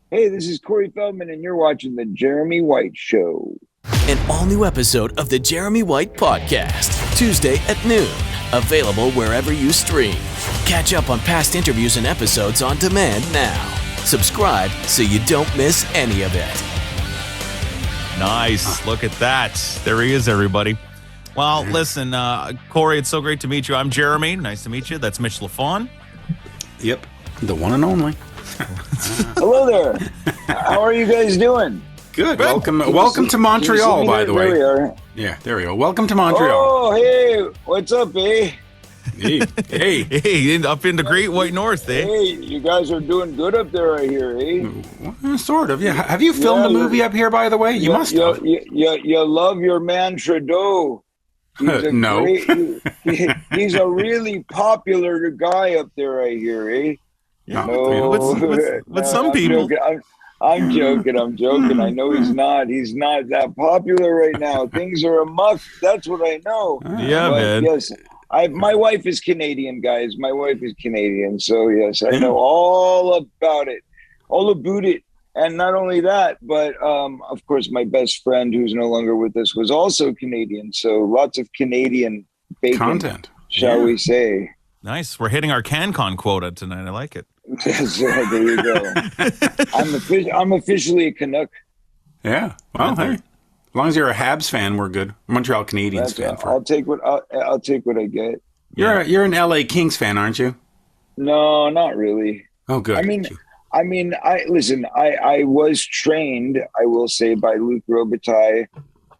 Hey, this is Corey Feldman, and you're watching The Jeremy White Show. An all-new episode of The Jeremy White Podcast, Tuesday at noon. Available wherever you stream. Catch up on past interviews and episodes on demand now. Subscribe so you don't miss any of it. Nice. Look at that. There he is, everybody. Well, listen, Corey, it's so great to meet you. I'm Jeremy. Nice to meet you. That's Mitch LaFawn. Yep, the one and only. Hello there. How are you guys doing? Good. Welcome to Montreal, by the way. There we are. Yeah, there we go. Welcome to Montreal. Oh, hey, what's up, eh? Hey, up in the Great White North, eh? Hey, you guys are doing good up there, I hear, eh? Well, sort of, yeah. Have you filmed a movie up here, by the way? You must have. You love your man Trudeau. No. He's a really popular guy up there, I hear, eh? No. With some people. I'm joking. I know he's not that popular right now. Things are amuck. That's what I know. Yeah, but man. Yes, my wife is Canadian, guys. My wife is Canadian. So, yes, I know all about it. And not only that, but, of course, my best friend, who's no longer with us, was also Canadian. So lots of Canadian bacon, content, shall we say. Nice. We're hitting our CanCon quota tonight. I like it. There you go. I'm officially a Canuck. Yeah. Well, hey, as long as you're a Habs fan, we're good. Montreal Canadiens fan. I'll take what I get. You're an LA Kings fan, aren't you? No, not really. Oh, good. I was trained, I will say, by Luc Robitaille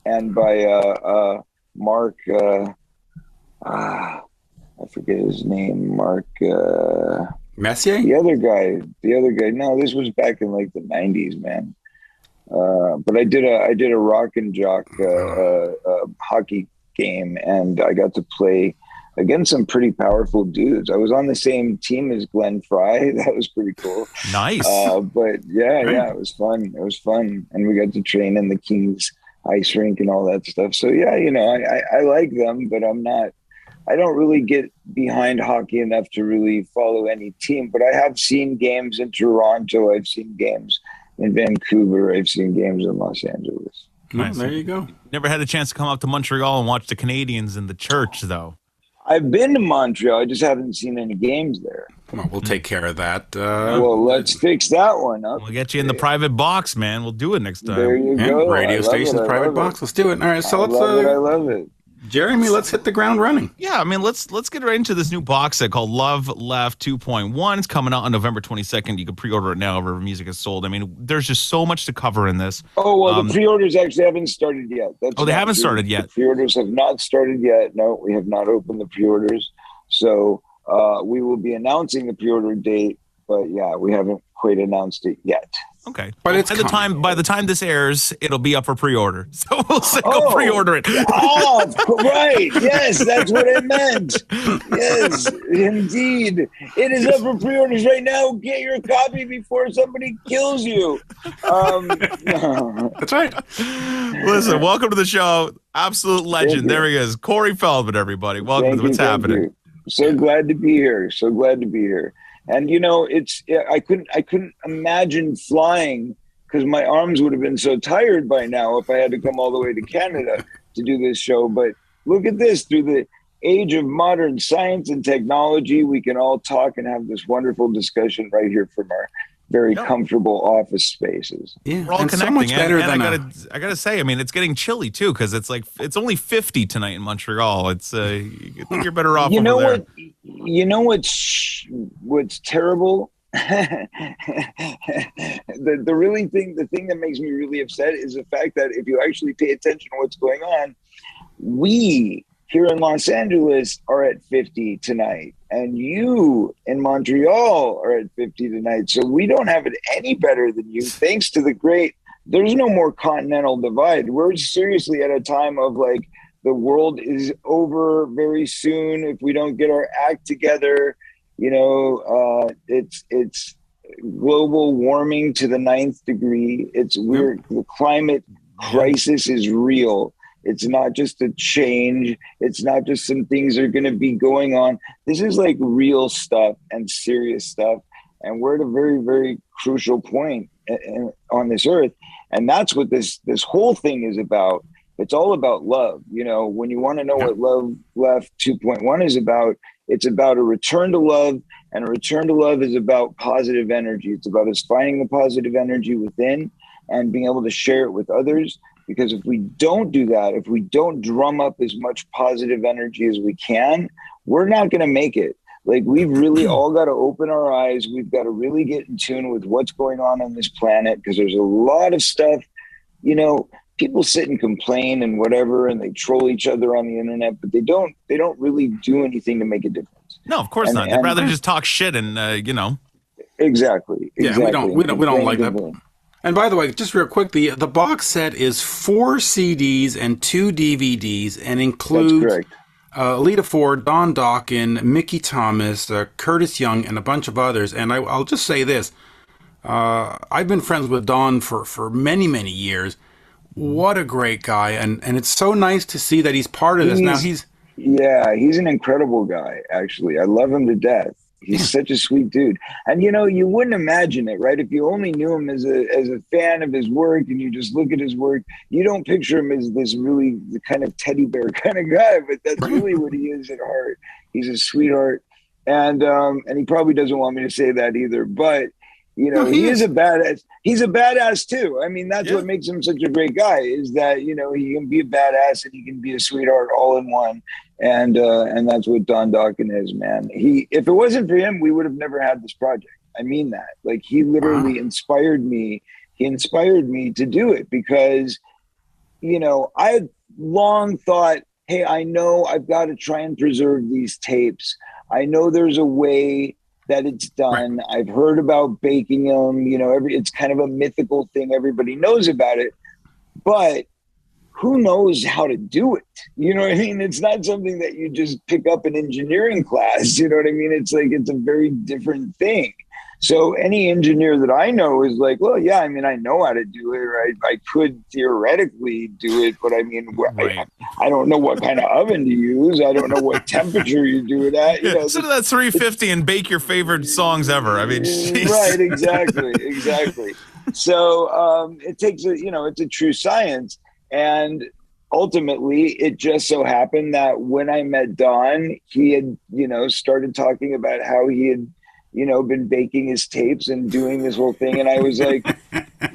and by Mark. I forget his name. Mark. Messier? The other guy. No, this was back in like the 90s, man. But I did a rock and jock hockey game, and I got to play against some pretty powerful dudes. I was on the same team as Glenn Fry. That was pretty cool. Nice. But yeah, it was fun. And we got to train in the Kings ice rink and all that stuff. So yeah, I like them, but I don't really get behind hockey enough to really follow any team, but I have seen games in Toronto. I've seen games in Vancouver. I've seen games in Los Angeles. Nice. There you go. Never had a chance to come up to Montreal and watch the Canadians in the church, though. I've been to Montreal. I just haven't seen any games there. Well, we'll take care of that. Well, let's fix that one up. We'll get you in the private box, man. We'll do it next time. There you go. Radio station's private box. Let's do it. All right, so let's. I love it. Jeremy, let's hit the ground running. Yeah, I mean, let's get right into this new box set called Love Left 2.1. It's coming out on November 22nd. You can pre-order it now wherever music is sold. I mean, there's just so much to cover in this. Oh, well, the pre-orders actually haven't started yet. They haven't started yet? The pre-orders have not started yet. No, we have not opened the pre-orders. So we will be announcing the pre-order date, but yeah, we haven't quite announced it yet. Okay. But it's by the time this airs, it'll be up for pre-order. So we'll say go pre-order it. Oh, right. Yes, that's what I meant. Yes, indeed. It is up for pre-orders right now. Get your copy before somebody kills you. That's right. Listen, welcome to the show. Absolute legend. There he is. Corey Feldman, everybody. Welcome to What's Happening. So glad to be here. And I couldn't imagine flying because my arms would have been so tired by now if I had to come all the way to Canada to do this show. But look at this, through the age of modern science and technology, we can all talk and have this wonderful discussion right here from our very comfortable office spaces. Yeah, we're all connecting. So much better than I gotta say, I mean, it's getting chilly too because it's only 50 tonight in Montreal. It's I think you're better off. You know what's terrible? The thing that makes me really upset is the fact that if you actually pay attention to what's going on, we here in Los Angeles are at 50 tonight, and you in Montreal are at 50 tonight. So we don't have it any better than you, thanks to there's no more continental divide. We're seriously at a time of like, the world is over very soon if we don't get our act together. It's global warming to the 9th degree. The climate crisis is real. It's not just a change. It's not just some things are going to be going on. This is like real stuff and serious stuff. and we're at a very, very crucial point on this earth. And that's what this whole thing is about. It's all about love. You know, when you want to know what Love Left 2.1 is about, it's about a return to love, and a return to love is about positive energy. It's about us finding the positive energy within and being able to share it with others. Because if we don't do that, if we don't drum up as much positive energy as we can, we're not going to make it. Like, we've really all got to open our eyes. We've got to really get in tune with what's going on this planet, because there's a lot of stuff, you know, people sit and complain and whatever, and they troll each other on the internet, but they don't really do anything to make a difference. No, of course not. They'd rather just talk shit and, you know. Exactly. Yeah, we don't like that. And by the way, just real quick, the box set is 4 CDs and 2 DVDs and includes Lita Ford, Don Dokken, Mickey Thomas, Curtis Young, and a bunch of others. And I'll just say this. I've been friends with Don for many, many years. What a great guy. And it's so nice to see that he's part of this. Now he's an incredible guy, actually. I love him to death. He's such a sweet dude. And, you know, you wouldn't imagine it, right? If you only knew him as a fan of his work and you just look at his work, you don't picture him as this really kind of teddy bear kind of guy, but that's really what he is at heart. He's a sweetheart. And he probably doesn't want me to say that either, but you know, he is a badass. He's a badass too. I mean, that's what makes him such a great guy, is that, you know, he can be a badass and he can be a sweetheart all in one. And that's what Don Dokken is, man. If it wasn't for him, we would have never had this project. I mean that. Like, he literally inspired me. He inspired me to do it because, you know, I had long thought, hey, I know I've got to try and preserve these tapes. I know there's a way that it's done. Right. I've heard about baking them, you know, it's kind of a mythical thing. Everybody knows about it, but who knows how to do it? You know what I mean? It's not something that you just pick up in engineering class. You know what I mean? It's like, it's a very different thing. So any engineer that I know is like, well, yeah, I mean, I know how to do it, right? I could theoretically do it, but I mean, I don't know what kind of oven to use. I don't know what temperature you do it at. You know, sit at that 350 and bake your favorite songs ever. I mean, geez. Right, exactly. So it takes it's a true science. And ultimately, it just so happened that when I met Don, he had, you know, started talking about how he had, you know, been baking his tapes and doing this whole thing. And I was like,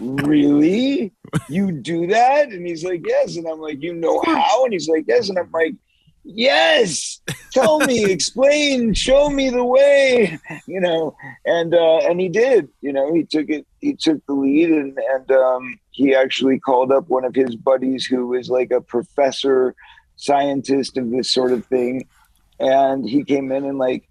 really? You do that? And he's like, yes. And I'm like, you know how? And he's like, yes. And I'm like, yes, tell me, explain, show me the way, you know. And he did, you know, he took the lead, and he actually called up one of his buddies who was like a professor scientist of this sort of thing. And he came in and like,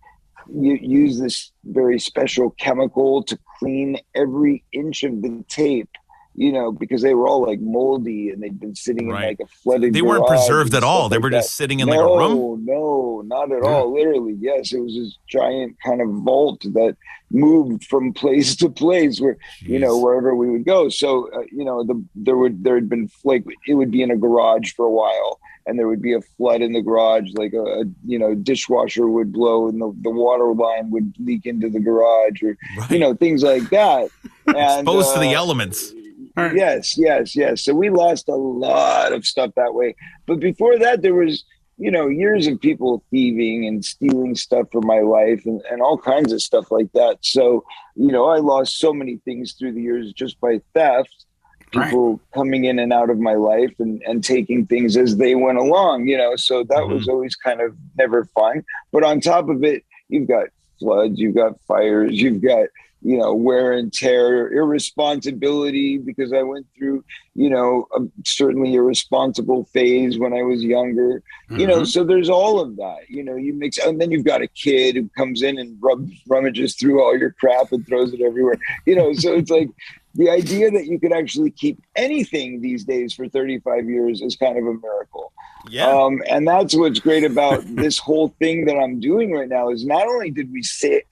you use this very special chemical to clean every inch of the tape, you know, because they were all like moldy and they'd been sitting in like a flooded They weren't preserved at all. They were just sitting in like a room? No, not at all. Literally, yes. It was this giant kind of vault that moved from place to place where, you know, wherever we would go. So, you know, there had been like, it would be in a garage for a while. And there would be a flood in the garage, like a dishwasher would blow and the water line would leak into the garage, or, you know, things like that. And, exposed to the elements. Yes. So we lost a lot of stuff that way. But before that, there was, you know, years of people thieving and stealing stuff from my life and all kinds of stuff like that. So, you know, I lost so many things through the years just by theft. People coming in and out of my life and taking things as they went along, you know, so that was always kind of never fun. But on top of it, you've got floods, you've got fires, you've got, you know, wear and tear, irresponsibility, because I went through, you know, a certainly irresponsible phase when I was younger, you know, so there's all of that, you know, you mix, and then you've got a rummages who comes in and rummages through all your crap and throws it everywhere, you know, so it's like, the idea that you could actually keep anything these days for 35 years is kind of a miracle. Yeah. And that's what's great about this whole thing that I'm doing right now, is not only did we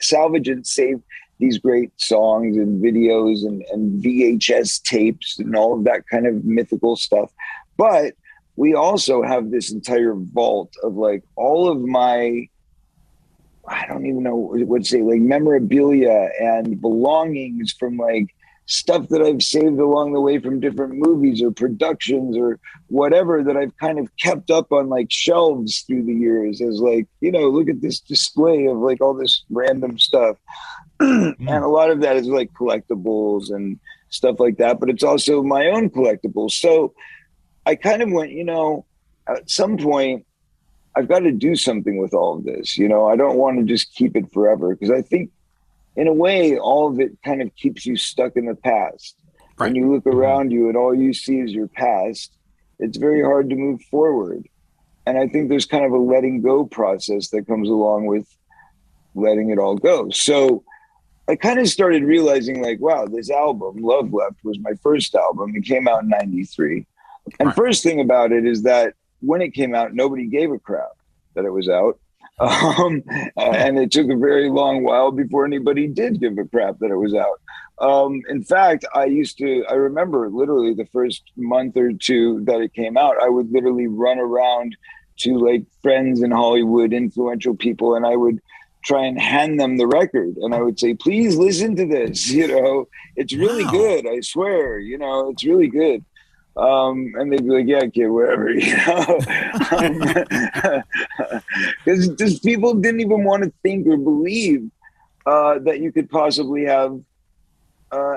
salvage and save these great songs and videos and VHS tapes and all of that kind of mythical stuff, but we also have this entire vault of like all of my, I don't even know what to say, like memorabilia and belongings from like stuff that I've saved along the way from different movies or productions or whatever that I've kind of kept up on like shelves through the years as like, you know, look at this display of like all this random stuff. And a lot of that is like collectibles and stuff like that, but it's also my own collectibles. So I kind of went, you know, at some point I've got to do something with all of this. You know, I don't want to just keep it forever, because I think in a way, all of it kind of keeps you stuck in the past. Right. When you look around you and all you see is your past, it's very hard to move forward. And I think there's kind of a letting go process that comes along with letting it all go. So I kind of started realizing like, wow, this album, Love Left, was my first album. It came out in 93. And first thing about it is that when it came out, nobody gave a crap that it was out. And it took a very long while before anybody did give a crap that it was out. In fact, I remember literally the first month or two that it came out, I would literally run around to like friends in Hollywood, influential people, and I would try and hand them the record. And I would say, please listen to this. You know, it's really good. I swear, you know, it's really good. And they'd be like, yeah, kid, whatever, you know, because just people didn't even want to think or believe that you could possibly have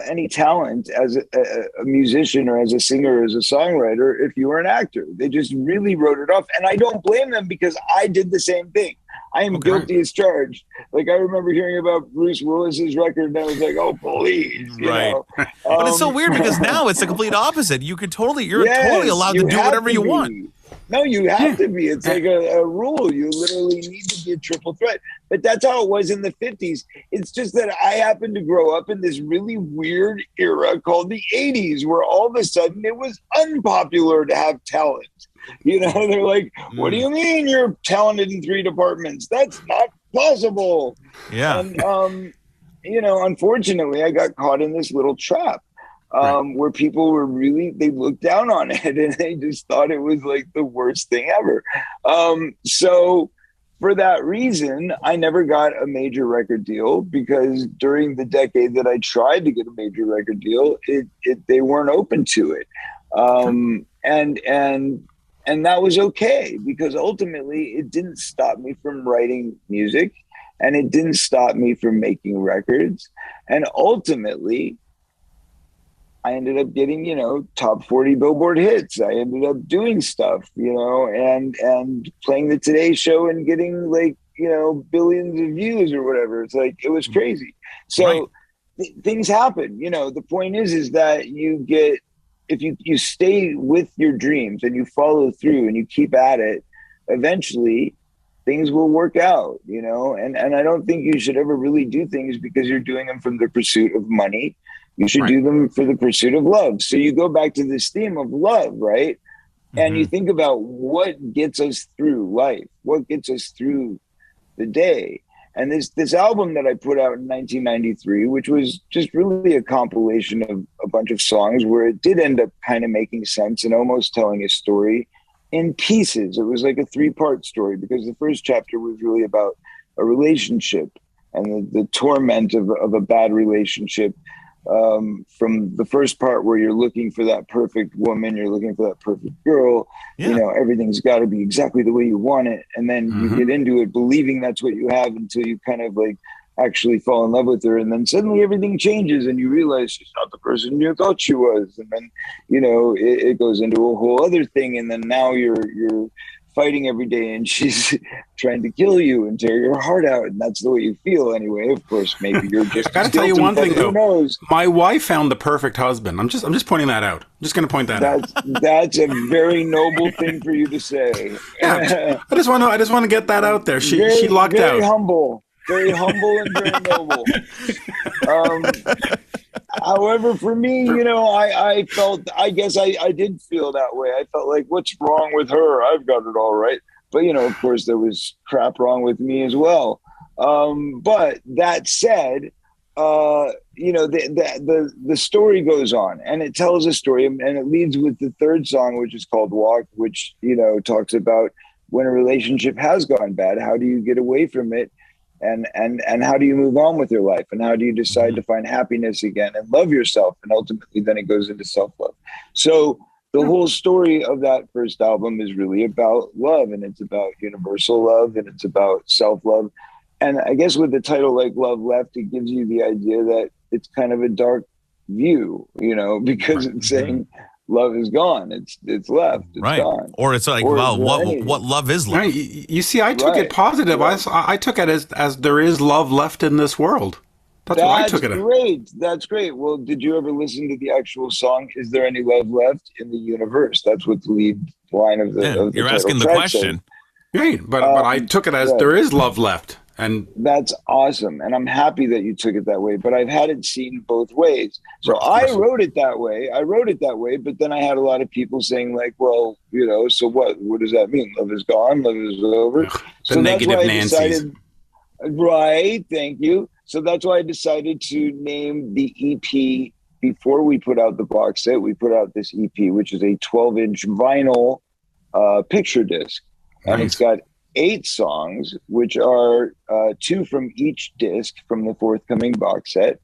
any talent as a musician or as a singer or as a songwriter if you were an actor. They just really wrote it off. And I don't blame them, because I did the same thing. I am guilty as charged. Like, I remember hearing about Bruce Willis's record, and I was like, "Oh, please!" You know? But it's so weird, because now it's the complete opposite. You're totally allowed to do whatever you want. No, you have to be. It's like a rule. You literally need to be a triple threat. But that's how it was in the 50s. It's just that I happened to grow up in this really weird era called the 80s, where all of a sudden it was unpopular to have talent. You know, they're like, what do you mean you're talented in 3 departments? That's not possible. Yeah. And, you know, unfortunately, I got caught in this little trap where people were they looked down on it, and they just thought it was like the worst thing ever. So for that reason, I never got a major record deal, because during the decade that I tried to get a major record deal, they weren't open to it. And that was okay, because ultimately it didn't stop me from writing music, and it didn't stop me from making records. And ultimately, I ended up getting, you know, top 40 Billboard hits. I ended up doing stuff, you know, and playing the Today Show and getting like, you know, billions of views or whatever. It's like, it was crazy. So things happen. You know, the point is that if you stay with your dreams and you follow through and you keep at it, eventually things will work out, you know? And I don't think you should ever really do things because you're doing them from the pursuit of money. You should do them for the pursuit of love. So you go back to this theme of love, right? And you think about what gets us through life, what gets us through the day. And this album that I put out in 1993, which was just really a compilation of a bunch of songs where it did end up kind of making sense and almost telling a story in pieces. It was like a 3-part story, because the first chapter was really about a relationship and the torment of a bad relationship. From the first part where you're looking for that perfect woman, you're looking for that perfect girl, you know, everything's got to be exactly the way you want it. And then you get into it believing that's what you have until you kind of like actually fall in love with her. And then suddenly everything changes and you realize she's not the person you thought she was. And then, you know, it goes into a whole other thing. And then now you're fighting every day and she's trying to kill you and tear your heart out, and that's the way you feel anyway. Of course, maybe you're just I gotta tell you one thing though. Who knows? My wife found the perfect husband. I'm just pointing that out. I'm just gonna point that out. That's a very noble thing for you to say. Yeah, I just want to get that out there. She lucked out. Very humble and very noble. However, for me, you know, I guess I did feel that way. I felt like, what's wrong with her? I've got it all right. But, you know, of course, there was crap wrong with me as well. But that said, you know, the story goes on, and it tells a story, and it leads with the third song, which is called Walk, which, you know, talks about when a relationship has gone bad, how do you get away from it? and how do you move on with your life, and how do you decide to find happiness again and love yourself, and ultimately then it goes into self-love. So the whole story of that first album is really about love, and it's about universal love, and it's about self-love. And I guess with the title like Love Left, it gives you the idea that it's kind of a dark view, because it's saying love is gone. It's left. It's gone. Or it's like, well, what love is left? Right. You see, I took it positive. I took it as there is love left in this world. That's what I took it as. That's great. Well, did you ever listen to the actual song, Is There Any Love Left in the Universe? That's what the lead line of the you're asking the question. Right. But I took it as there is love left. And that's awesome. And I'm happy that you took it that way. But I've had it seen both ways. So I wrote it that way. But then I had a lot of people saying like, well, so what? What does that mean? Love is gone. Love is over. The negative Nancy's. Right. Thank you. So that's why I decided to name the EP before we put out the box set. We put out this EP, which is a 12-inch vinyl picture disc. Nice. And it's got 8 songs, which are 2 from each disc from the forthcoming box set.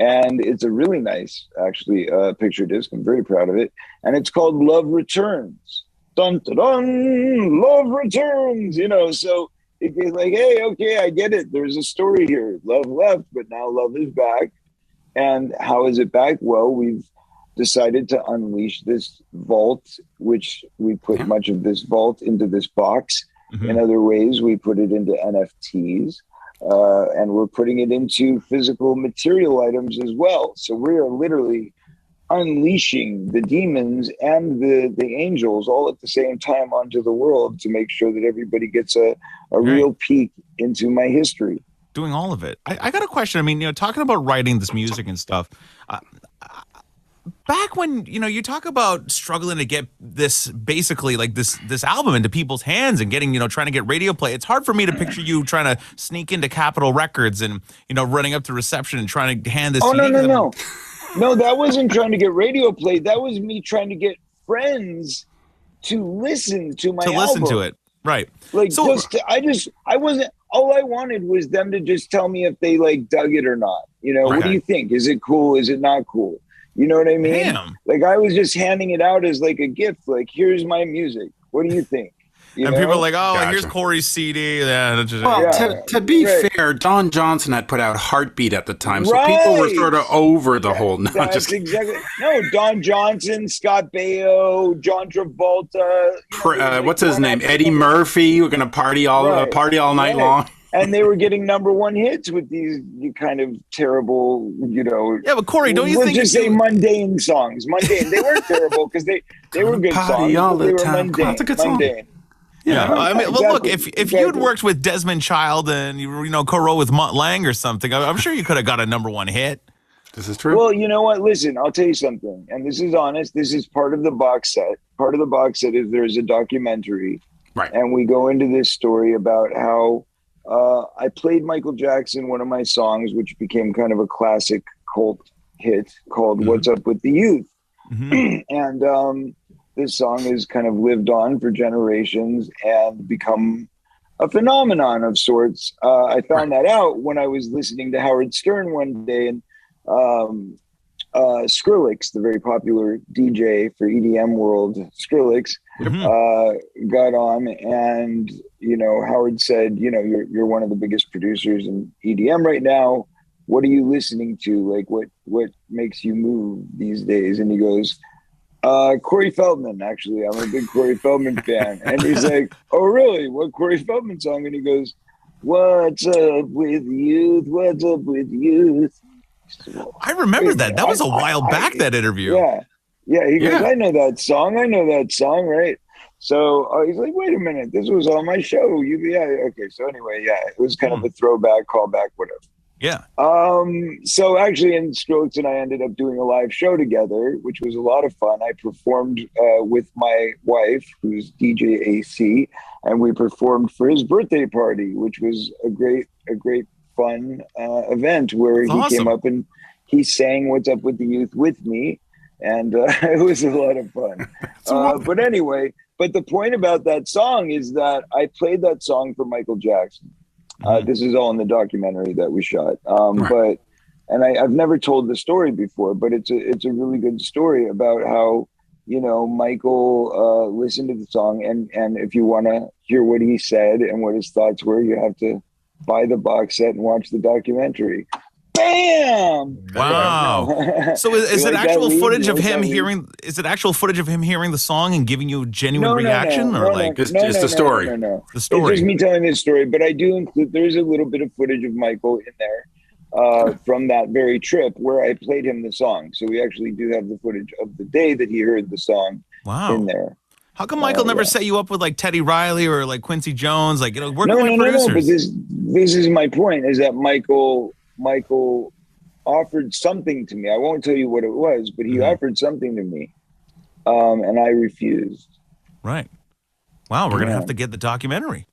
And it's a really nice, actually, picture disc. I'm very proud of it. And it's called Love Returns. Dun, dun, dun, Love Returns, so it's like, hey, okay, I get it. There's a story here. Love left, but now love is back. And how is it back? Well, we've decided to unleash this vault, which we put much of this vault into this box. In other ways, we put it into NFTs, and we're putting it into physical material items as well. So we are literally unleashing the demons and the angels all at the same time onto the world to make sure that everybody gets a real peek into my history. Doing all of it. I got a question. I mean, talking about writing this music and stuff. Back when, you talk about struggling to get this, basically like this album into people's hands and getting, trying to get radio play. It's hard for me to picture you trying to sneak into Capitol Records and, running up to reception and trying to hand this. Oh, no. No, that wasn't trying to get radio play. That was me trying to get friends to listen to my album. Listen to it. Right. Like, I wasn't, all I wanted was them to just tell me if they like dug it or not. What do you think? Is it cool? Is it not cool? You know what I mean? Damn. Like I was just handing it out as like a gift. Like, here's my music. What do you think? And people are like, oh, gotcha. Here's Corey's CD. To be fair, Don Johnson had put out Heartbeat at the time. So people were sort of over the whole. No, Don Johnson, Scott Baio, John Travolta. What's his name? Eddie Murphy. We're going to party all night long. And they were getting #1 hits with these kind of terrible, Yeah, but Corey, don't you think? Let's just say mundane songs. Mundane. They weren't terrible because they were good songs. All the they were time. mundane. That's a good song. Mundane. Yeah, I mean, well, look, if you'd worked with Desmond Child and co-wrote with Mutt Lange or something, I'm sure you could have got a #1 hit. This is true. Well, you know what? Listen, I'll tell you something, and this is honest. This is part of the box set. Part of the box set is there's a documentary, right? And we go into this story about how I played Michael Jackson one of my songs, which became kind of a classic cult hit called "What's Up with the Youth," and this song has kind of lived on for generations and become a phenomenon of sorts. I found that out when I was listening to Howard Stern one day, and Skrillex, the very popular DJ for EDM world, Skrillex, got on, and Howard said, you're one of the biggest producers in EDM right now. What are you listening to? Like, what makes you move these days? And he goes, Corey Feldman, actually. I'm a big Corey Feldman fan. And he's like, oh, really? What Corey Feldman song? And he goes, what's up with youth? What's up with youth? I remember that. That was a while back, that interview. Yeah. He goes, I know that song, right? So he's like, wait a minute. This was on my show. Okay. So anyway, it was kind of a throwback, callback, whatever. Yeah. So actually, in Skrillex and I ended up doing a live show together, which was a lot of fun. I performed with my wife, who's DJ AC, and we performed for his birthday party, which was a great fun event where he came up and he sang "What's Up with the Youth" with me, and it was a lot of fun. But anyway, the point about that song is that I played that song for Michael Jackson. This is all in the documentary that we shot. But I've never told the story before, but it's a really good story about how, Michael listened to the song, and if you want to hear what he said and what his thoughts were, you have to buy the box set and watch the documentary. Bam! Wow. So is it actual footage of him hearing? Is it actual footage of him hearing the song and giving you a genuine reaction, or like just the story? No. The story. It's just me telling this story, but I do include. There's a little bit of footage of Michael in there from that very trip where I played him the song. So we actually do have the footage of the day that he heard the song in there. How come Michael never set you up with like Teddy Riley or like Quincy Jones, like working with producers? No, but this is my point: is that Michael offered something to me. I won't tell you what it was, but he offered something to me, and I refused. Right. Wow, we're gonna have to get the documentary.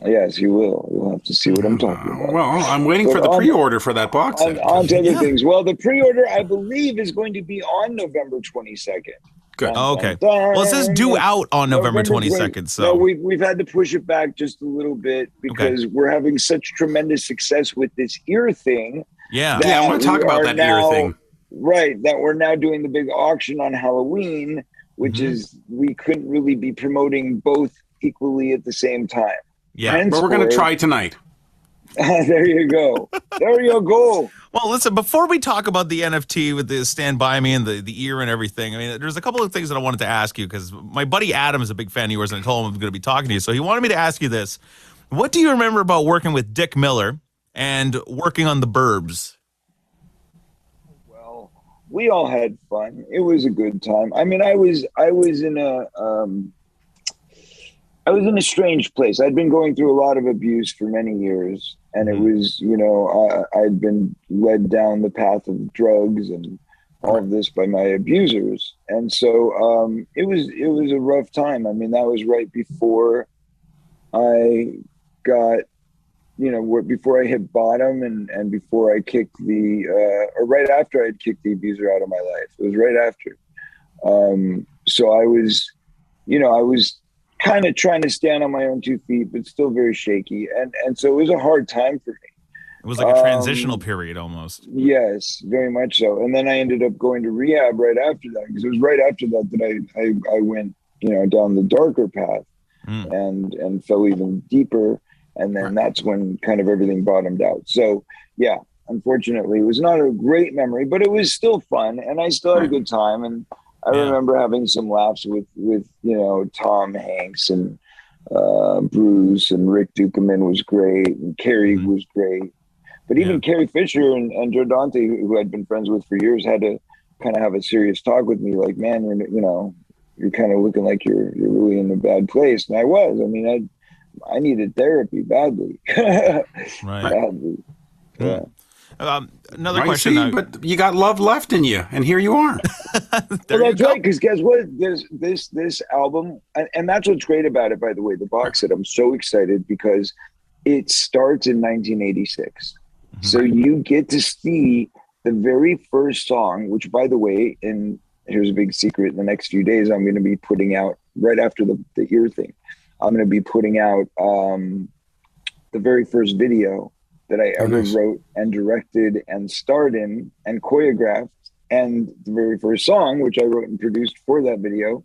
Yes, you will. You'll have to see what I'm talking about. Well, I'm waiting for the pre-order for that box set. On to other things. Well, the pre-order, I believe, is going to be on November 22nd. Good. Okay. Well, it says due out on November 22nd. So no, we've had to push it back just a little bit because we're having such tremendous success with this ear thing. Yeah, I want to talk about that ear thing. Right, that we're now doing the big auction on Halloween, which is we couldn't really be promoting both equally at the same time. Yeah, but we're going to try tonight. There you go. There you go. Well, listen, before we talk about the NFT with the Stand By Me and the ear and everything, I mean, there's a couple of things that I wanted to ask you because my buddy Adam is a big fan of yours and I told him I was going to be talking to you. So he wanted me to ask you this. What do you remember about working with Dick Miller and working on the Burbs? Well, we all had fun. It was a good time. I mean, I was in a strange place. I'd been going through a lot of abuse for many years. And it was, I'd been led down the path of drugs and all of this by my abusers. And so it was a rough time. I mean, that was right before I got, before I hit bottom and before I kicked or right after I'd kicked the abuser out of my life. It was right after. So I was kind of trying to stand on my own 2 feet, but still very shaky. And so it was a hard time for me. It was like a transitional period almost. Yes, very much so. And then I ended up going to rehab right after that, because it was right after that I went, down the darker path and fell even deeper. And then that's when kind of everything bottomed out. So yeah, unfortunately it was not a great memory, but it was still fun. And I still had a good time. And I remember having some laughs with Tom Hanks and Bruce, and Rick Duchamp was great, and Carrie was great. But even Carrie Fisher and Joe Dante, who I'd been friends with for years, had to kind of have a serious talk with me, like, man, you're kind of looking like you're really in a bad place. And I was. I mean, I needed therapy badly. Badly. Yeah. Another question. But you got love left in you, and here you are. That's right, because guess what? There's this album, and that's what's great about it, by the way, the box set. I'm so excited because it starts in 1986. So you get to see the very first song, which, by the way, and here's a big secret, in the next few days, I'm going to be putting out, right after the ear thing, I'm going to be putting out the very first video that I ever wrote and directed and starred in and choreographed, and the very first song, which I wrote and produced for that video,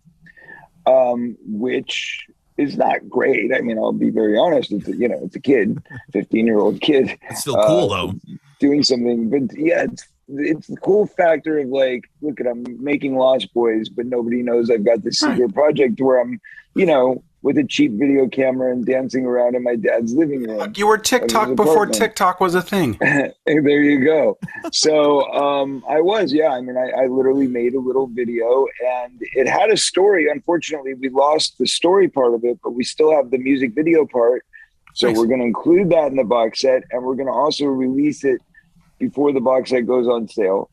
which is not great. I mean, I'll be very honest. It's a kid, 15-year-old kid. It's still cool though. Doing something, but yeah, it's the cool factor of like, look at, I'm making Lost Boys, but nobody knows I've got this secret project where I'm, with a cheap video camera and dancing around in my dad's living room. You were TikTok before TikTok was a thing. There you go. So I was, I mean, I literally made a little video, and it had a story. Unfortunately, we lost the story part of it, but we still have the music video part. So we're going to include that in the box set, and we're going to also release it before the box set goes on sale.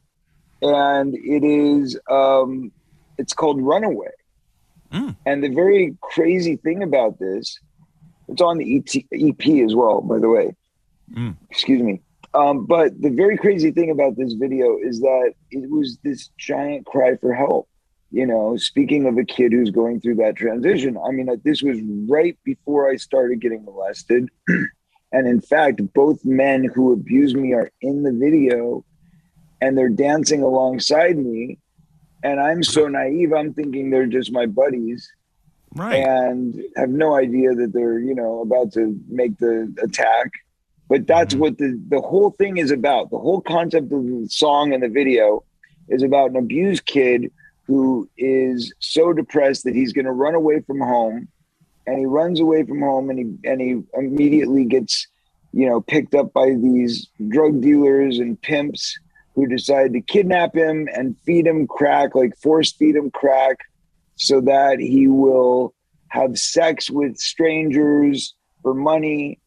And it is, it's called Runaway. And the very crazy thing about this, it's on the EP as well, by the way. Excuse me. But the very crazy thing about this video is that it was this giant cry for help. Speaking of a kid who's going through that transition, I mean, this was right before I started getting molested. And in fact, both men who abused me are in the video, and they're dancing alongside me. And I'm so naive, I'm thinking they're just my buddies. Right. And have no idea that they're, about to make the attack. But that's what the whole thing is about. The whole concept of the song and the video is about an abused kid who is so depressed that he's going to run away from home. And he runs away from home, and he immediately gets, picked up by these drug dealers and pimps who decide to kidnap him and feed him crack, like force feed him crack, so that he will have sex with strangers for money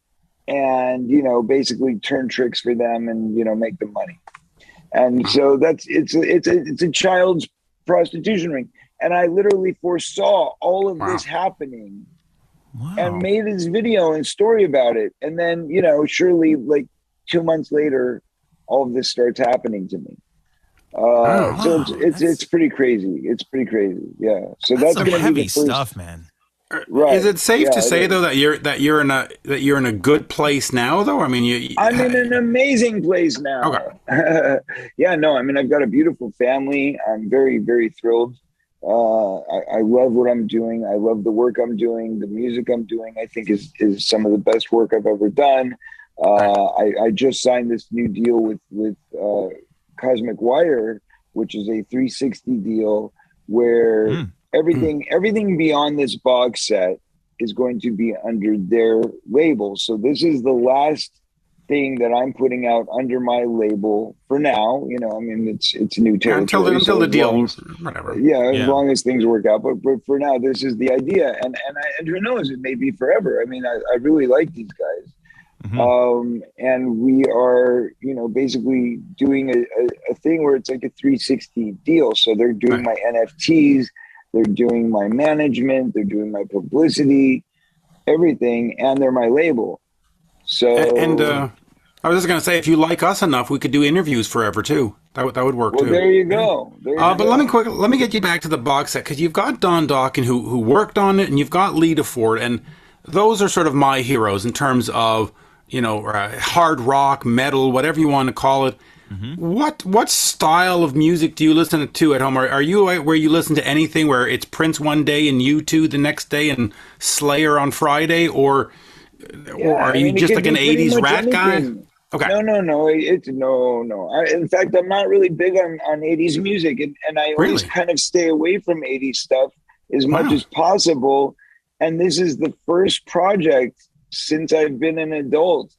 and, basically turn tricks for them and, make them money. And so it's a child's prostitution ring. And I literally foresaw all of this happening. Wow. And made this video and story about it. And then, surely like 2 months later, all of this starts happening to me. So it's pretty crazy. It's pretty crazy. Yeah. So that's some heavy stuff, man. Right. Is it safe to say though that you're in a good place now though? I mean, I'm in an amazing place now. Okay. Yeah, no, I mean, I've got a beautiful family. I'm very, very thrilled. I love what I'm doing. I love the work I'm doing. The music I'm doing, I think is some of the best work I've ever done. I just signed this new deal with Cosmic Wire, which is a 360 deal where everything beyond this box set is going to be under their label. So this is the last thing that I'm putting out under my label for now. I mean, it's new territory until the deal, whatever. Yeah, as long as things work out. But for now, this is the idea, and who knows? It may be forever. I mean, I really like these guys. And we are, basically doing a thing where it's like a 360 deal. So they're doing my NFTs, they're doing my management, they're doing my publicity, everything, and they're my label. So and I was just gonna say, if you like us enough, we could do interviews forever too. That would work too. There you go. But let me get you back to the box set, because you've got Don Dokken who worked on it, and you've got Lita Ford, and those are sort of my heroes in terms of hard rock, metal, whatever you want to call it. What style of music do you listen to at home? Are you where you listen to anything where it's Prince one day and U2 the next day and Slayer on Friday, or are you just like an 80s rat guy? Okay. No. In fact, I'm not really big on 80s music, and I always kind of stay away from 80s stuff as much as possible. And this is the first project since I've been an adult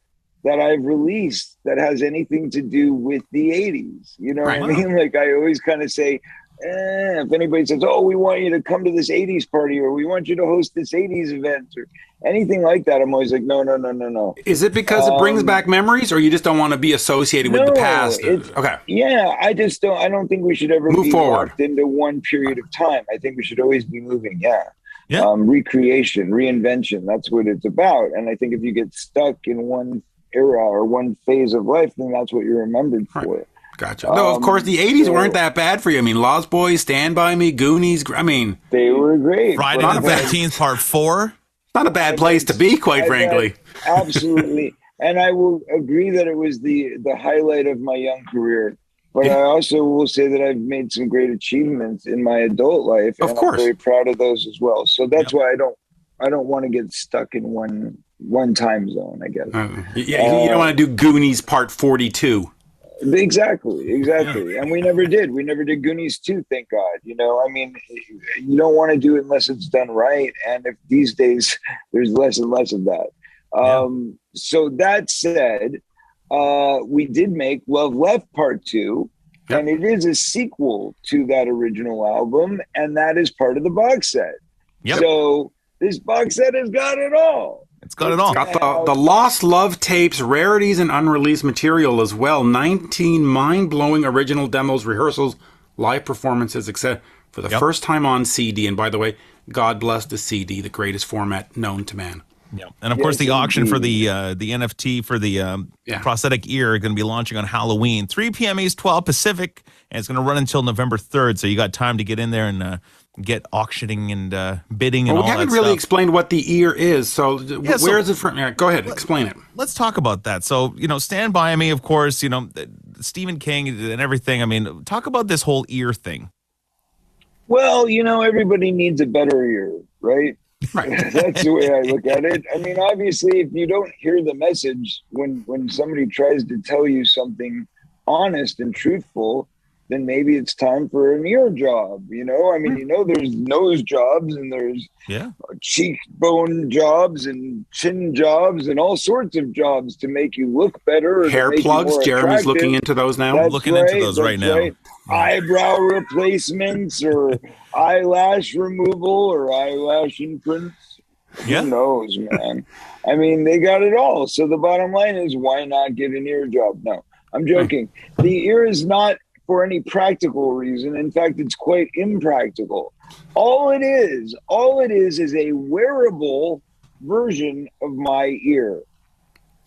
that I've released that has anything to do with the 80s. You know what I mean? Like, I always kind of say, if anybody says, oh, we want you to come to this 80s party, or we want you to host this 80s event, or anything like that, I'm always like, no. Is it because it brings back memories, or you just don't want to be associated with the past? Okay. Yeah, I don't think we should ever move forward locked into one period of time. I think we should always be moving. Yeah. Recreation, reinvention, that's what it's about. And I think if you get stuck in one era or one phase of life, then that's what you're remembered for. Gotcha. No, of course, the 80s weren't that bad for you. I mean, Lost Boys, Stand By Me, Goonies, I mean... They were great. Friday the 13th, Part 4. Not a bad place to be, quite frankly. Absolutely. And I will agree that it was the highlight of my young career. But I also will say that I've made some great achievements in my adult life. And I'm very proud of those as well. So that's why I don't want to get stuck in one time zone, I guess. You don't want to do Goonies Part 42. Exactly. And we never did. We never did Goonies 2, thank God. I mean, you don't want to do it unless it's done right. And if these days there's less and less of that. So that said, we did make Love Left Part 2, and it is a sequel to that original album, and that is part of the box set. So this box set has got it all. It's got it all. It's got the Lost Love tapes, rarities, and unreleased material as well. 19 mind-blowing original demos, rehearsals, live performances, etc. for the first time on CD. And by the way, God bless the CD, the greatest format known to man. Yeah, and of course the auction for the NFT for the prosthetic ear are going to be launching on Halloween, 3 p.m. East, 12 Pacific, and it's going to run until November 3rd. So you got time to get in there and get auctioning and bidding and all that stuff. We haven't really explained what the ear is. So where is it from? Yeah, go ahead, explain it. Let's talk about that. So, Stand By Me, of course, Stephen King and everything. I mean, talk about this whole ear thing. Well, everybody needs a better ear, right? Right. That's the way I look at it. I mean, obviously, if you don't hear the message when somebody tries to tell you something honest and truthful, then maybe it's time for an ear job. I mean, there's nose jobs and there's cheekbone jobs and chin jobs and all sorts of jobs to make you look better. Hair plugs. Jeremy's looking into those now. That's looking into those right now. Right. Eyebrow replacements or eyelash removal or eyelash imprints. Yeah. Who knows, man? I mean, they got it all. So the bottom line is, why not get an ear job? No, I'm joking. The ear is not for any practical reason. In fact, it's quite impractical. All it is a wearable version of my ear.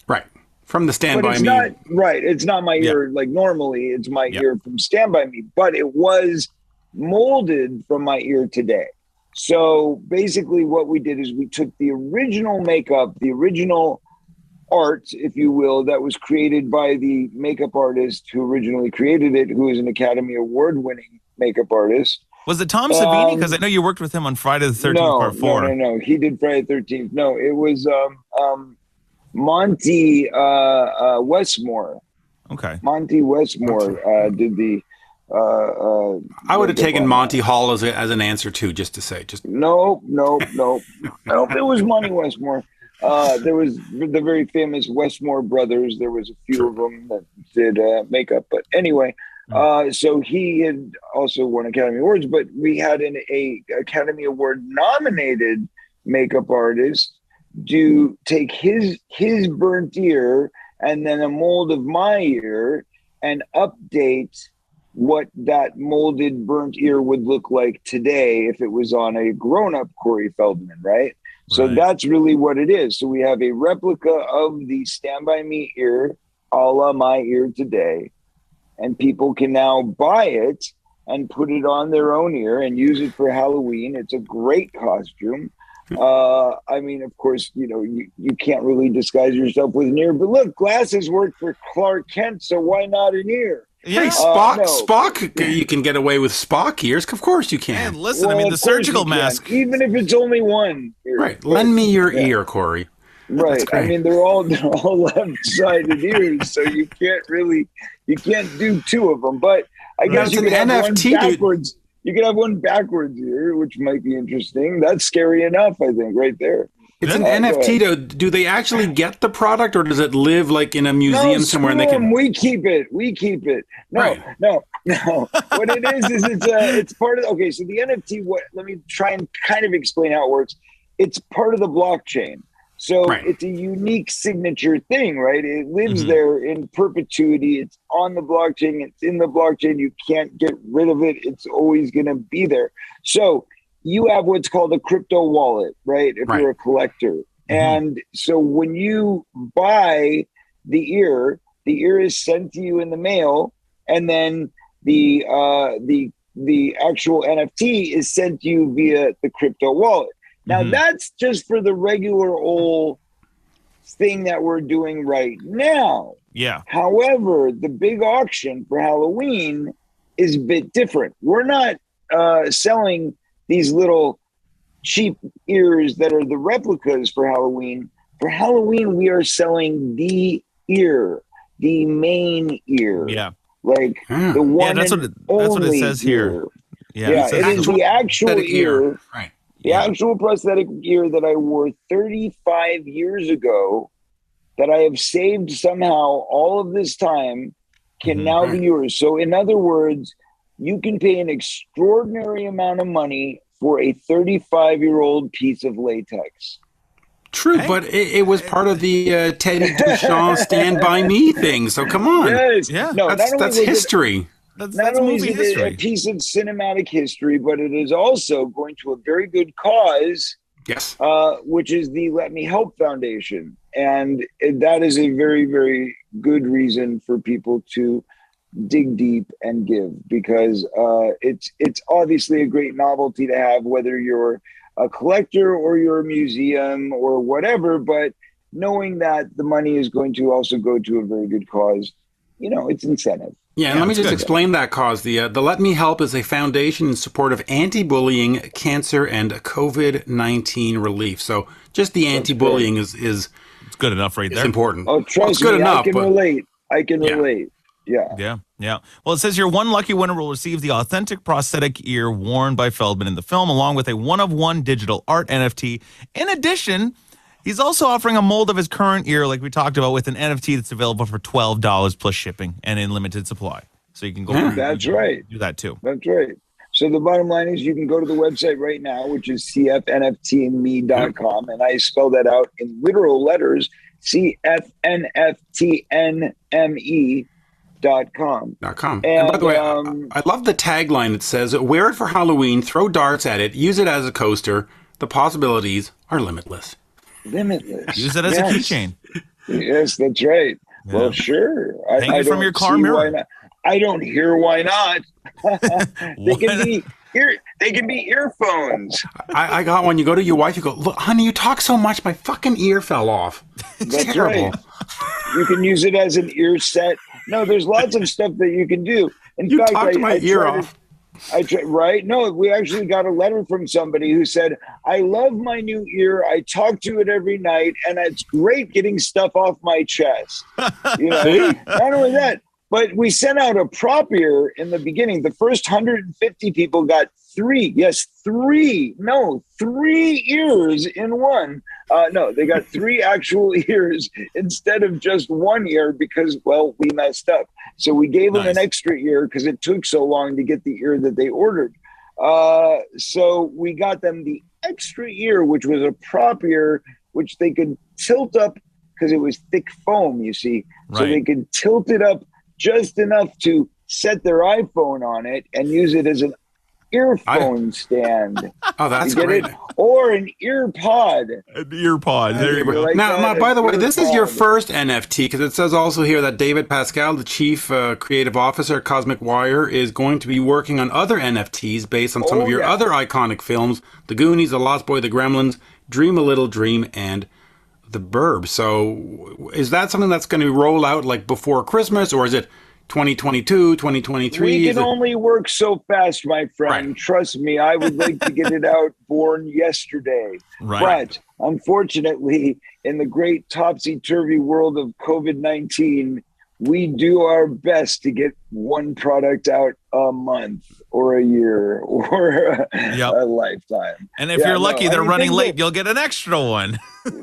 Right. From the Stand By Me. It's not my ear like normally. It's my ear from Stand By Me, but it was molded from my ear today. So basically what we did is we took the original makeup, the original art, if you will, that was created by the makeup artist who originally created it, who is an Academy Award-winning makeup artist. Was it Tom Savini? Because I know you worked with him on Friday the 13th, Part 4. No. He did Friday the 13th. No, it was Monty Westmore. Okay. Monty Westmore did the... I would have taken Monty Hall as an answer too, just to say. No. It was Monty Westmore. There was the very famous Westmore brothers. There was a few of them that did makeup. But anyway, so he had also won Academy Awards, but we had a Academy Award nominated makeup artist to take his burnt ear and then a mold of my ear and update what that molded burnt ear would look like today if it was on a grown-up Corey Feldman, right? So that's really what it is. So we have a replica of the Stand By Me ear, a la my ear today, and people can now buy it and put it on their own ear and use it for Halloween. It's a great costume. I mean, of course, you can't really disguise yourself with an ear, but look, glasses work for Clark Kent, so why not an ear? Yeah. Hey, Spock, you can get away with Spock ears. Of course you can. Man, listen, I mean, the surgical mask. Even if it's only one ear. Right. Lend me your ear, Corey. Right. I mean, they're all left-sided ears, so you can't do two of them. But I guess you could have NFT, one backwards. You could have one backwards ear, which might be interesting. That's scary enough, I think, right there. It's an NFT, though. Do they actually get the product, or does it live like in a museum somewhere? And they can. We keep it. No. What it is it's part of. Okay, so the NFT. Let me try and kind of explain how it works. It's part of the blockchain, so it's a unique signature thing, right? It lives there in perpetuity. It's on the blockchain. It's in the blockchain. You can't get rid of it. It's always going to be there. So you have what's called a crypto wallet, right? If you're a collector. And so when you buy the ear is sent to you in the mail, and then the actual NFT is sent to you via the crypto wallet. Now that's just for the regular old thing that we're doing right now. Yeah. However, the big auction for Halloween is a bit different. We're not selling these little cheap ears that are the replicas for Halloween. For Halloween, we are selling the ear, the main ear. Yeah. Like the one that's what it says here. Yeah, it is the actual ear. Right. The actual prosthetic ear that I wore 35 years ago that I have saved somehow all of this time can now be yours. So in other words, you can pay an extraordinary amount of money for a 35-year-old piece of latex. True, but it was part of the Teddy Duchamp Stand By Me thing. So come on. Yes. Yeah. No, that's history. Not only is it a piece of cinematic history, but it is also going to a very good cause Yes. Which is the Let Me Help Foundation. And that is a very, very good reason for people to dig deep and give, because it's obviously a great novelty to have, whether you're a collector or you're a museum or whatever, but knowing that the money is going to also go to a very good cause, it's incentive. Yeah, and let me just explain that cause. The Let Me Help is a foundation in support of anti-bullying, cancer, and COVID-19 relief. So just the anti-bullying is it's good enough right there. Important. Oh, trust me, enough, I can relate. I can relate. Yeah. Well, it says here one lucky winner will receive the authentic prosthetic ear worn by Feldman in the film, along with a one-of-one digital art NFT. In addition, he's also offering a mold of his current ear, like we talked about, with an NFT that's available for $12 plus shipping and in limited supply. So you can go. That's right. Do that too. That's right. So the bottom line is you can go to the website right now, which is cfnftme.com, and I spell that out in literal letters, cfnftnme.com. And by the way, I love the tagline that says, wear it for Halloween, throw darts at it, use it as a coaster. The possibilities are limitless. Limitless. Use it as a keychain. Yes, that's right. Yeah. Well, sure. Hang it from your car mirror. I don't hear why not. They can be earphones. I got one. You go to your wife, you go, look, honey, you talk so much, my fucking ear fell off. That's terrible. Right. You can use it as an ear set. No, there's lots of stuff that you can do. In fact, talked my ear off. Right? No, we actually got a letter from somebody who said, I love my new ear. I talk to it every night, and it's great getting stuff off my chest. Not only that, but we sent out a prop ear in the beginning. The first 150 people got three ears in one. No, they got three actual ears instead of just one ear because, well, we messed up. So we gave them an extra ear because it took so long to get the ear that they ordered. So we got them the extra ear, which was a prop ear, which they could tilt up because it was thick foam, you see. Right. So they could tilt it up just enough to set their iPhone on it and use it as an earphone stand. Oh, that's great. Or an ear pod. An ear pod. There you go. Like now, by the way, this is your first NFT, because it says also here that David Pascal, the chief creative officer at Cosmic Wire, is going to be working on other NFTs based on some of your other iconic films, The Goonies, The Lost Boy, The Gremlins, Dream a Little Dream, and The Burbs. So is that something that's going to roll out like before Christmas, or is it 2022, 2023? We can only work so fast, my friend. Right. Trust me, I would like to get it out born yesterday. Right. But unfortunately, in the great topsy-turvy world of COVID-19, we do our best to get one product out a month or a year or a lifetime. And if you're lucky, they're running late, you'll get an extra one.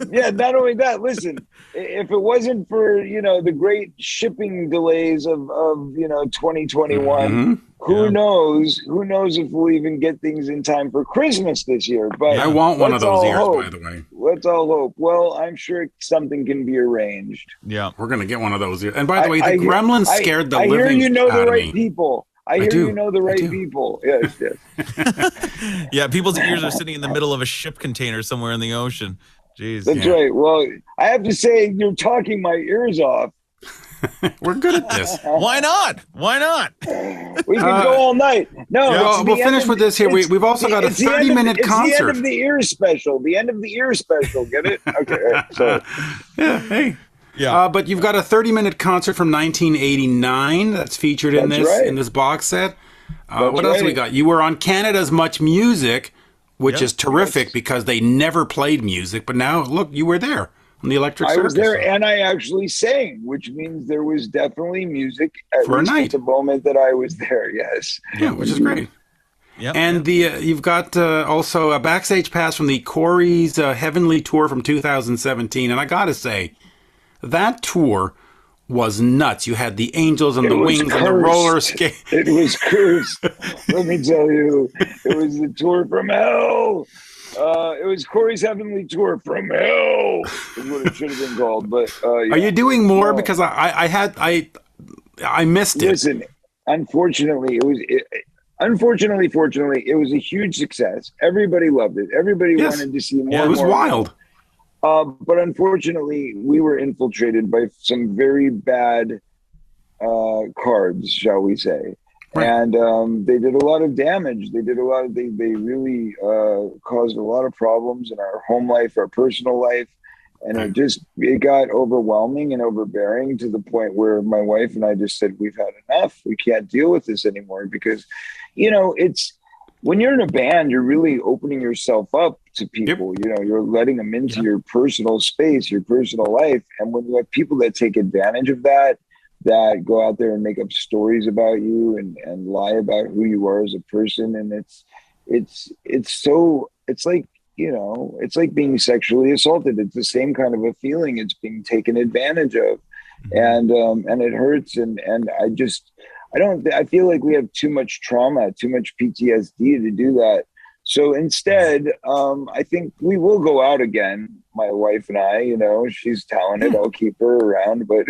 Yeah, not only that, listen, if it wasn't for, the great shipping delays of 2021, who knows if we'll even get things in time for Christmas this year. But I want one of those ears, by the way. Let's all hope. Well, I'm sure something can be arranged. Yeah. We're going to get one of those ears. And by the way, the Gremlins scared the living out of me. I hear you know the right people. I hear you know the right people. Yes. Yeah, people's ears are sitting in the middle of a ship container somewhere in the ocean. Jeez. That's right. Well, I have to say, you're talking my ears off. We're good at this. Why not? We can go all night. No, we'll finish with this here. We've also got a 30-minute concert. It's the end of the ear special. Get it? Okay. So. Yeah. Hey. Yeah. But you've got a 30-minute concert from 1989 that's featured in this box set. What else we got? You were on Canada's Much Music, which is terrific because they never played music. But now, look, you were there on the Electric Circus. I was there, and I actually sang, which means there was definitely music at the moment that I was there. Yes. Yeah, which is great. Yep. And you've got also a backstage pass from the Corey's Heavenly Tour from 2017. And I got to say, that tour was nuts. You had the angels and the wings and the roller skate. It was cursed. Let me tell you, it was the tour from hell. It was Corey's Heavenly Tour from hell is what it should have been called. But are you doing more? No. Because I missed it. Listen, unfortunately, Unfortunately, fortunately, it was a huge success. Everybody loved it. Everybody wanted to see more. Yeah, it was wild. But unfortunately, we were infiltrated by some very bad cards, shall we say. Right. And they did a lot of damage. They really caused a lot of problems in our home life, our personal life. And it got overwhelming and overbearing to the point where my wife and I just said, we've had enough. We can't deal with this anymore because, it's when you're in a band, you're really opening yourself up to people. Yep. You're letting them into your personal space, your personal life. And when you have people that take advantage of that go out there and make up stories about you and lie about who you are as a person. And it's like being sexually assaulted. It's the same kind of a feeling. It's being taken advantage of, and it hurts. And I feel like we have too much trauma, too much PTSD to do that. So instead, I think we will go out again. My wife and I, she's talented. I'll keep her around, but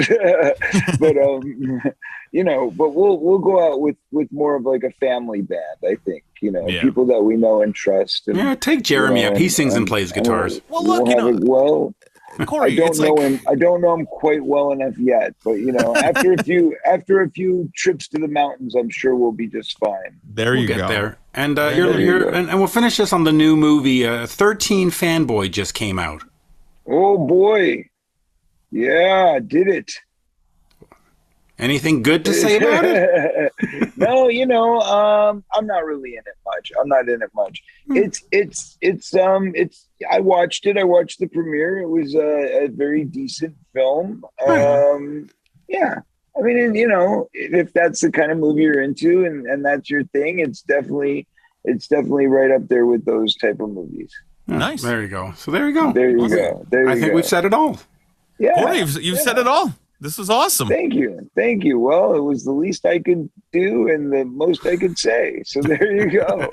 we'll go out with more of like a family band. I think, people that we know and trust. And, take Jeremy up. He sings and plays guitars. Well, look, Corey, I don't know him quite well enough yet, but after a few trips to the mountains, I'm sure we'll be just fine. We'll get go. there. And and we'll finish this on the new movie. 13 Fanboy just came out. Oh boy, yeah, did it. Anything good to say about it? No, I'm not really in it much. I'm not in it much. I watched it. I watched the premiere. It was a very decent film. Yeah. I mean, if that's the kind of movie you're into and that's your thing, it's definitely right up there with those type of movies. Nice. There you go. So there you go. There you go. I think we've said it all. Yeah. Corey, you've said it all. This is awesome. Thank you. Well, it was the least I could do and the most I could say. So there you go.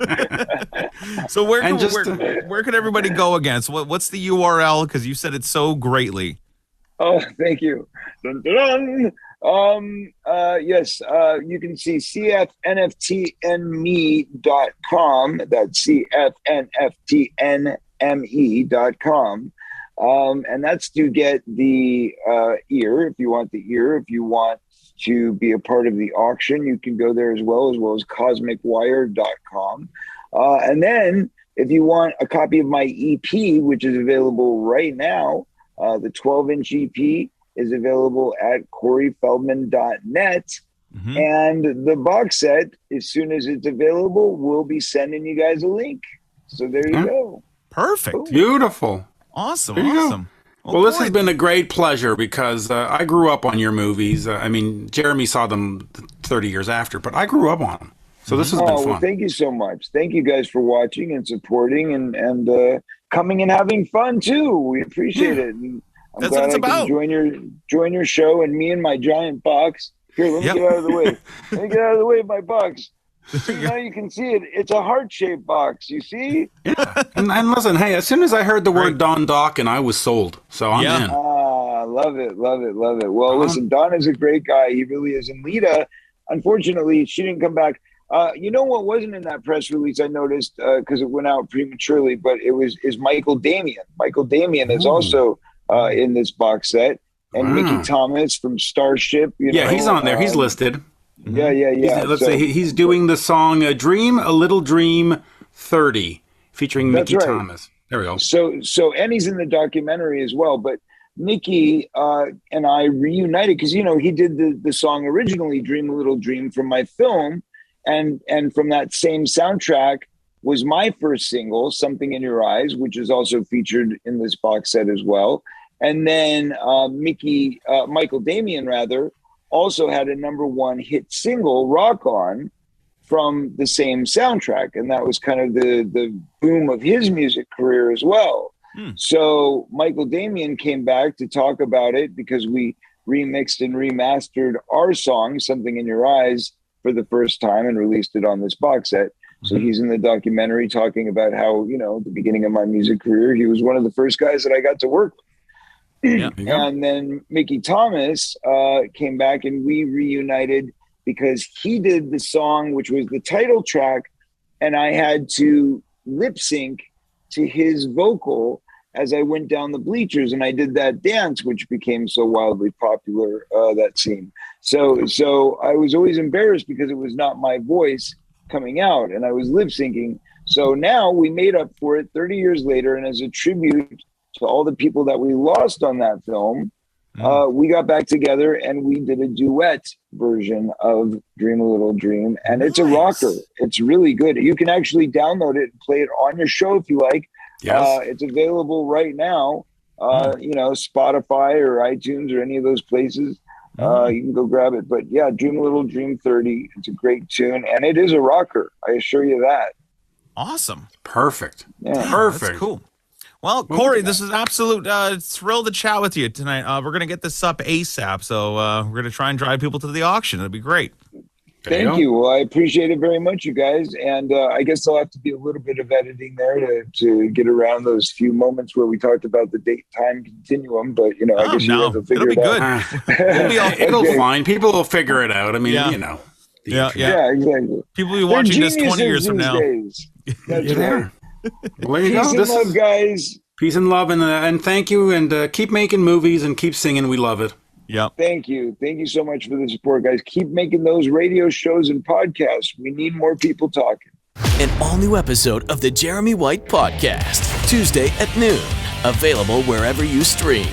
So where can everybody go again? So what's the URL? Because you said it so greatly. Oh, thank you. Dun, dun, dun. Yes, you can see cfnftnme.com. That's cfnftnme.com. And that's to get the ear. If you want the ear, if you want to be a part of the auction, you can go there as well as cosmicwire.com. And then if you want a copy of my EP, which is available right now, the 12-inch EP is available at coreyfeldman.net. Mm-hmm. And the box set, as soon as it's available, we'll be sending you guys a link. So there you go. Perfect. Ooh. Beautiful. Awesome. Well, this has been a great pleasure because I grew up on your movies. Jeremy saw them 30 years after, but I grew up on them. So this has been fun. Well, thank you so much. Thank you guys for watching and supporting and coming and having fun too. We appreciate it. And I'm glad I can join your show and me and my giant box. Here, let me get out of the way. Let me get out of the way of my box. See, now you can see it. It's a heart-shaped box. You see? Yeah. And listen, hey, as soon as I heard the word Don Dokken, I was sold. So I'm in. Love it. Well, listen, Don is a great guy. He really is. And Lita, unfortunately, she didn't come back. You know what wasn't in that press release? I noticed because it went out prematurely, but is Michael Damian. Michael Damian is also in this box set, and Mickey Thomas from Starship. He's on there. He's listed. Yeah. Let's say he's doing the song "A Dream, a Little Dream 30," featuring Mickey Thomas. There we go. So and he's in the documentary as well. But Mickey and I reunited because he did the song originally, "Dream a Little Dream," from my film. And from that same soundtrack was my first single, "Something in Your Eyes," which is also featured in this box set as well. And then Michael Damian also had a #1 hit single, "Rock On," from the same soundtrack. And that was kind of the boom of his music career as well. So Michael Damian came back to talk about it because we remixed and remastered our song, "Something in Your Eyes," for the first time and released it on this box set. So he's in the documentary talking about how, at the beginning of my music career, he was one of the first guys that I got to work with. And then Mickey Thomas came back and we reunited because he did the song, which was the title track, and I had to lip sync to his vocal as I went down the bleachers, and I did that dance, which became so wildly popular, that scene. So I was always embarrassed because it was not my voice coming out, and I was lip syncing. So now we made up for it 30 years later, and as a tribute to all the people that we lost on that film, we got back together and we did a duet version of Dream a Little Dream, and it's a rocker. It's really good. You can actually download it and play it on your show if you like. Yes. It's available right now, Spotify or iTunes or any of those places. You can go grab it. But yeah, Dream a Little Dream 30. It's a great tune, and it is a rocker. I assure you that. Awesome. Perfect. Yeah. Perfect. That's cool. Well, Corey, this is absolute thrill to chat with you tonight. We're going to get this up ASAP, so we're going to try and drive people to the auction. It'll be great. Thank you. Well, I appreciate it very much, you guys. And I guess there'll have to be a little bit of editing there to get around those few moments where we talked about the date-time continuum. But, I guess you guys will figure it out. It'll be fine. People will figure it out. I mean, Yeah, exactly. People will be watching this 20 years from now. That's right. Well, there you Peace go. and love, guys. Peace and love, and thank you, and keep making movies and keep singing. We love it. Yep. Thank you. Thank you so much for the support, guys. Keep making those radio shows and podcasts. We need more people talking. An all-new episode of the Jeremy White Podcast, Tuesday at noon. Available wherever you stream.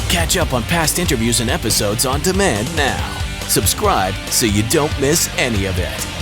Catch up on past interviews and episodes on demand now. Subscribe so you don't miss any of it.